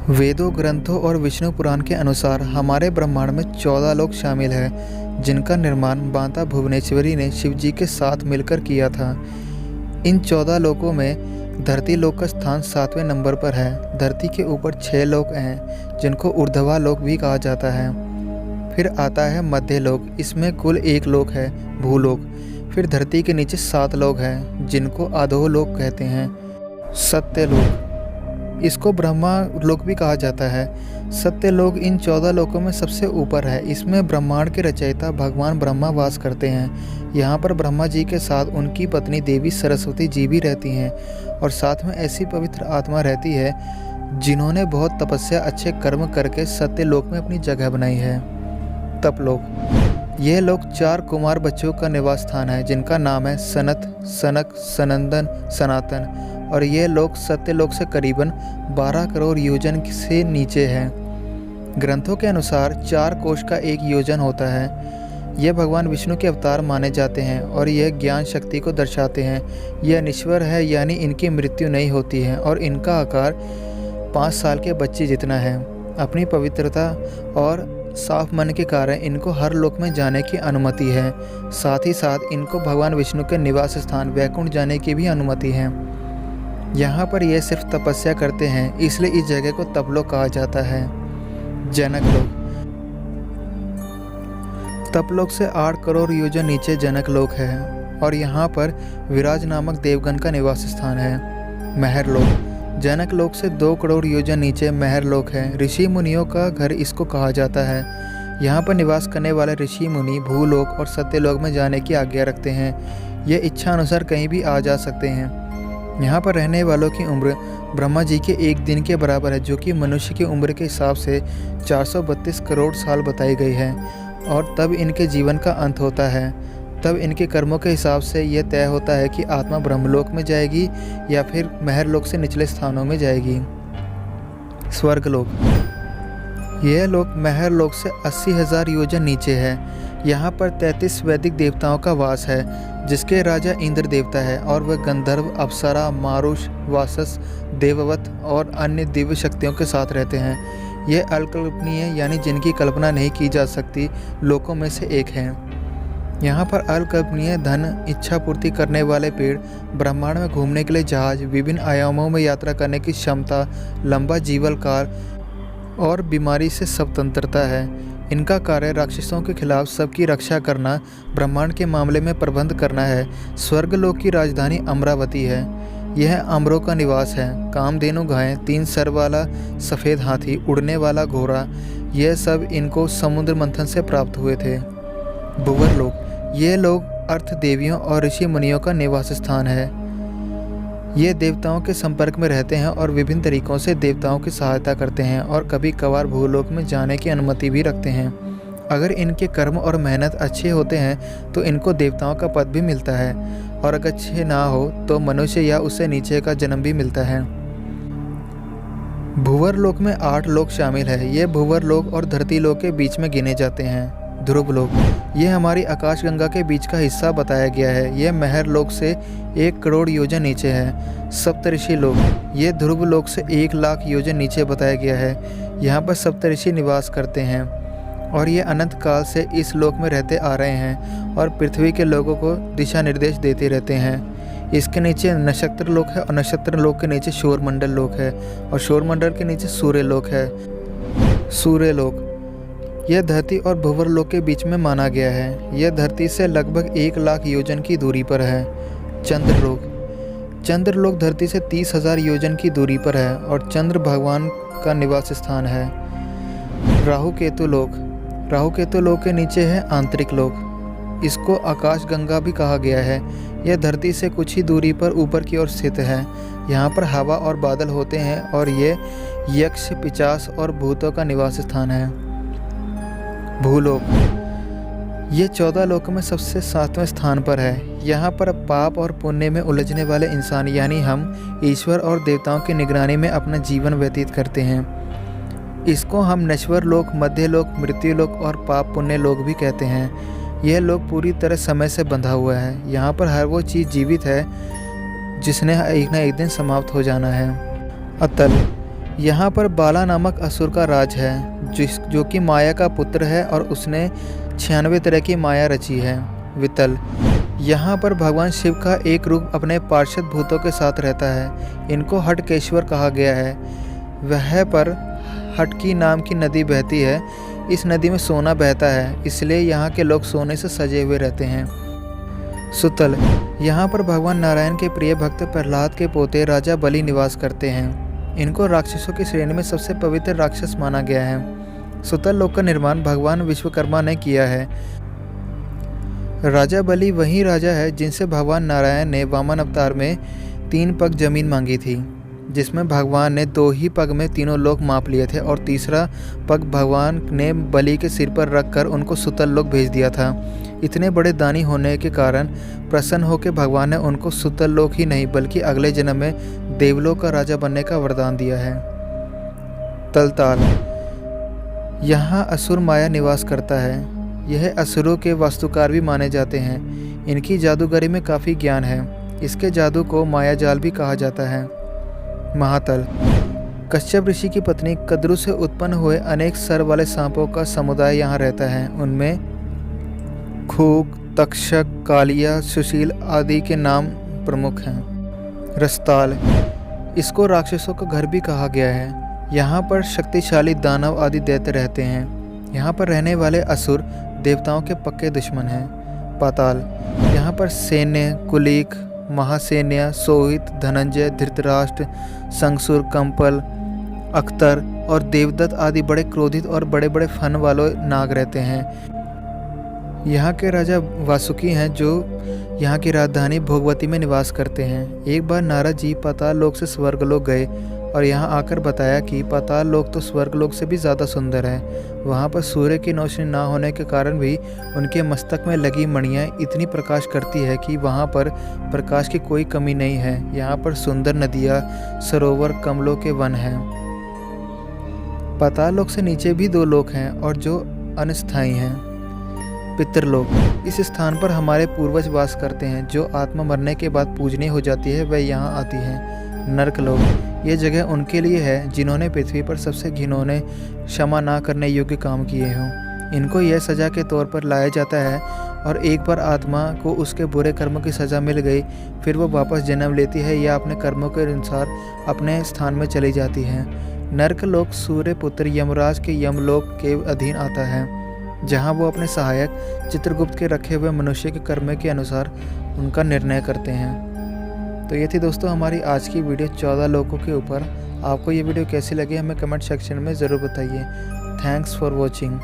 वेदों, ग्रंथों और विष्णु पुराण के अनुसार हमारे ब्रह्मांड में 14 लोक शामिल हैं, जिनका निर्माण माता भुवनेश्वरी ने शिवजी के साथ मिलकर किया था। इन 14 लोकों में धरती लोक का स्थान 7वें नंबर पर है। धरती के ऊपर 6 लोक हैं, जिनको ऊर्ध्वा लोक भी कहा जाता है। फिर आता है मध्य लोक, इसमें कुल 1 लोक है, भूलोक। फिर धरती के नीचे 7 लोक हैं, जिनको अधो लोक कहते हैं। सत्य लोक, इसको ब्रह्मा लोक भी कहा जाता है। सत्य लोक इन 14 लोकों में सबसे ऊपर है। इसमें ब्रह्मांड के रचयिता भगवान ब्रह्मा वास करते हैं। यहाँ पर ब्रह्मा जी के साथ उनकी पत्नी देवी सरस्वती जी भी रहती हैं, और साथ में ऐसी पवित्र आत्मा रहती है जिन्होंने बहुत तपस्या, अच्छे कर्म करके सत्य लोक में अपनी जगह बनाई है। तपलोक, यह लोक 4 कुमार बच्चों का निवास स्थान है, जिनका नाम है सनत, सनक, सनंदन, सनातन। और यह लोक सत्य लोक से करीबन 12 करोड़ योजन से नीचे है। ग्रंथों के अनुसार 4 कोश का 1 योजन होता है। यह भगवान विष्णु के अवतार माने जाते हैं और यह ज्ञान शक्ति को दर्शाते हैं। यह निश्वर है, यानी इनकी मृत्यु नहीं होती है, और इनका आकार 5 साल के बच्चे जितना है। अपनी पवित्रता और साफ मन के कारण इनको हर लोक में जाने की अनुमति है। साथ ही साथ इनको भगवान विष्णु के निवास स्थान वैकुंठ जाने की भी अनुमति है। यहाँ पर ये सिर्फ तपस्या करते हैं, इसलिए इस जगह को तपलोक कहा जाता है। जनक लोक, तपलोक से 8 करोड़ योजन नीचे जनक लोक है, और यहाँ पर विराज नामक देवगण का निवास स्थान है। महर लोक, जनक लोक से 2 करोड़ योजन नीचे महर लोक है। ऋषि मुनियों का घर इसको कहा जाता है। यहाँ पर निवास करने वाले ऋषि मुनि भूलोक और सत्यलोक में जाने की आज्ञा रखते हैं। ये इच्छा अनुसार कहीं भी आ जा सकते हैं। यहाँ पर रहने वालों की उम्र ब्रह्मा जी के 1 दिन के बराबर है, जो कि मनुष्य की उम्र के हिसाब से 432 करोड़ साल बताई गई है। और तब इनके जीवन का अंत होता है। तब इनके कर्मों के हिसाब से यह तय होता है कि आत्मा ब्रह्मलोक में जाएगी या फिर महरलोक से निचले स्थानों में जाएगी। स्वर्गलोक, यह लोक महरलोक से 80,000 योजन नीचे है। यहाँ पर 33 वैदिक देवताओं का वास है, जिसके राजा इंद्र देवता है, और वह गंधर्व, अप्सरा, मारुष, वासस, देववत और अन्य दिव्य शक्तियों के साथ रहते हैं। ये अकल्पनीय, यानी जिनकी कल्पना नहीं की जा सकती, लोकों में से एक है। यहाँ पर अकल्पनीय धन, इच्छा पूर्ति करने वाले पेड़, ब्रह्मांड में घूमने के लिए जहाज, विभिन्न आयामों में यात्रा करने की क्षमता, लंबा जीवन काल और बीमारी से स्वतंत्रता है। इनका कार्य राक्षसों के खिलाफ सबकी रक्षा करना, ब्रह्मांड के मामले में प्रबंध करना है। स्वर्गलोक की राजधानी अमरावती है। यह अमरों का निवास है। कामधेनु गाय, 3 सर वाला सफ़ेद हाथी, उड़ने वाला घोड़ा, यह सब इनको समुद्र मंथन से प्राप्त हुए थे। भुवर लोक, ये लोग अर्थ देवियों और ऋषि मुनियों का निवास स्थान है। ये देवताओं के संपर्क में रहते हैं और विभिन्न तरीकों से देवताओं की सहायता करते हैं, और कभी कभार भूलोक में जाने की अनुमति भी रखते हैं। अगर इनके कर्म और मेहनत अच्छे होते हैं तो इनको देवताओं का पद भी मिलता है, और अगर अच्छे ना हो तो मनुष्य या उससे नीचे का जन्म भी मिलता है। भूवर लोक में 8 लोक शामिल है। ये भूवर लोक और धरती लोक के बीच में गिने जाते हैं। ध्रुव लोक, ये हमारी आकाशगंगा के बीच का हिस्सा बताया गया है। यह महर लोक से 1 करोड़ योजन नीचे है। सप्तऋषि लोक, ये ध्रुव लोक से 1 लाख योजन नीचे बताया गया है। यहाँ पर सप्तऋषि निवास करते हैं, और ये अनंत काल से इस लोक में रहते आ रहे हैं और पृथ्वी के लोगों को दिशा निर्देश देते रहते हैं। इसके नीचे नक्षत्र लोक है, और नक्षत्र लोक के नीचे शोरमंडल लोक है, और शोरमंडल के नीचे सूर्य लोक है। सूर्य लोक, यह धरती और भुवर लोक के बीच में माना गया है। यह धरती से लगभग 1 लाख योजन की दूरी पर है। चंद्रलोक, चंद्रलोक धरती से 30,000 योजन की दूरी पर है, और चंद्र भगवान का निवास स्थान है। राहु केतु लोक, राहु केतु लोक के नीचे है आंतरिक लोक। इसको आकाश गंगा भी कहा गया है। यह धरती से कुछ ही दूरी पर ऊपर की ओर स्थित है। यहाँ पर हवा और बादल होते हैं, और ये यक्ष, पिशाच और भूतों का निवास स्थान है। भूलोक, ये 14 लोकों में सबसे 7वें स्थान पर है। यहाँ पर पाप और पुण्य में उलझने वाले इंसान, यानी हम, ईश्वर और देवताओं की निगरानी में अपना जीवन व्यतीत करते हैं। इसको हम नश्वर लोक, मध्य लोक, मृत्यु लोक और पाप पुण्य लोक भी कहते हैं। यह लोक पूरी तरह समय से बंधा हुआ है। यहाँ पर हर वो चीज़ जीवित है जिसने एक ना एक दिन समाप्त हो जाना है। अतल, यहाँ पर बाला नामक असुर का राज है जो कि माया का पुत्र है और उसने 96 तरह की माया रची है। वितल, यहाँ पर भगवान शिव का एक रूप अपने पार्षद भूतों के साथ रहता है। इनको हटकेश्वर कहा गया है। वह पर हटकी नाम की नदी बहती है। इस नदी में सोना बहता है, इसलिए यहाँ के लोग सोने से सजे हुए रहते हैं। सुतल, यहाँ पर भगवान नारायण के प्रिय भक्त प्रहलाद के पोते राजा बलि निवास करते हैं। इनको राक्षसों की श्रेणी में सबसे पवित्र राक्षस माना गया है। सुतल लोक का निर्माण भगवान विश्वकर्मा ने किया है। राजा बलि वही राजा है जिनसे भगवान नारायण ने वामन अवतार में 3 पग जमीन मांगी थी, जिसमें भगवान ने 2 ही पग में तीनों लोक माप लिए थे और तीसरा पग भगवान ने बलि के सिर पर रखकर उनको सुतल लोक भेज दिया था। इतने बड़े दानी होने के कारण प्रसन्न होकर भगवान ने उनको सुतल लोक ही नहीं बल्कि अगले जन्म में देवलोक का राजा बनने का वरदान दिया है। तलताल, यहाँ असुर माया निवास करता है। यह असुरों के वास्तुकार भी माने जाते हैं। इनकी जादूगरी में काफ़ी ज्ञान है। इसके जादू को माया जाल भी कहा जाता है। महातल, कश्यप ऋषि की पत्नी कद्रु से उत्पन्न हुए अनेक सर वाले सांपों का समुदाय यहाँ रहता है। उनमें खूक, तक्षक, कालिया, सुशील आदि के नाम प्रमुख हैं। रसताल, इसको राक्षसों का घर भी कहा गया है। यहाँ पर शक्तिशाली दानव आदि दैत्य रहते हैं। यहाँ पर रहने वाले असुर देवताओं के पक्के दुश्मन हैं। पाताल, यहाँ पर सैन्य, कुलीक, महासैन्य, सोहित, धनंजय, धृतराष्ट्र, संगसुर, कंपल, अख्तर और देवदत्त आदि बड़े क्रोधित और बड़े बड़े फन वाले नाग रहते हैं। यहाँ के राजा वासुकी हैं जो यहाँ की राजधानी भोगवती में निवास करते हैं। एक बार नारद जी पाताल लोक से स्वर्गलोक गए और यहाँ आकर बताया कि पाताल लोक तो स्वर्गलोक से भी ज़्यादा सुंदर है। वहाँ पर सूर्य की रोशनी ना होने के कारण भी उनके मस्तक में लगी मणियाँ इतनी प्रकाश करती है कि वहाँ पर प्रकाश की कोई कमी नहीं है। यहाँ पर सुंदर नदियाँ, सरोवर, कमलों के वन हैं। पाताल लोक से नीचे भी 2 लोक हैं और जो अनस्थायी हैं। पितृलोक, इस स्थान पर हमारे पूर्वज वास करते हैं। जो आत्मा मरने के बाद पूजनीय हो जाती है वह यहाँ आती है। नरकलोक, ये जगह उनके लिए है जिन्होंने पृथ्वी पर सबसे घिनौने, क्षमा ना करने योग्य काम किए हों। इनको यह सज़ा के तौर पर लाया जाता है और एक बार आत्मा को उसके बुरे कर्मों की सज़ा मिल गई फिर वो वापस जन्म लेती है या अपने कर्मों के अनुसार अपने स्थान में चली जाती है। नरकलोक सूर्य पुत्र यमराज के यमलोक के अधीन आता है, जहाँ वो अपने सहायक चित्रगुप्त के रखे हुए मनुष्य के कर्म के अनुसार उनका निर्णय करते हैं। तो ये थी दोस्तों हमारी आज की वीडियो 14 लोकों के ऊपर। आपको ये वीडियो कैसी लगी हमें कमेंट सेक्शन में ज़रूर बताइए। Thanks for watching.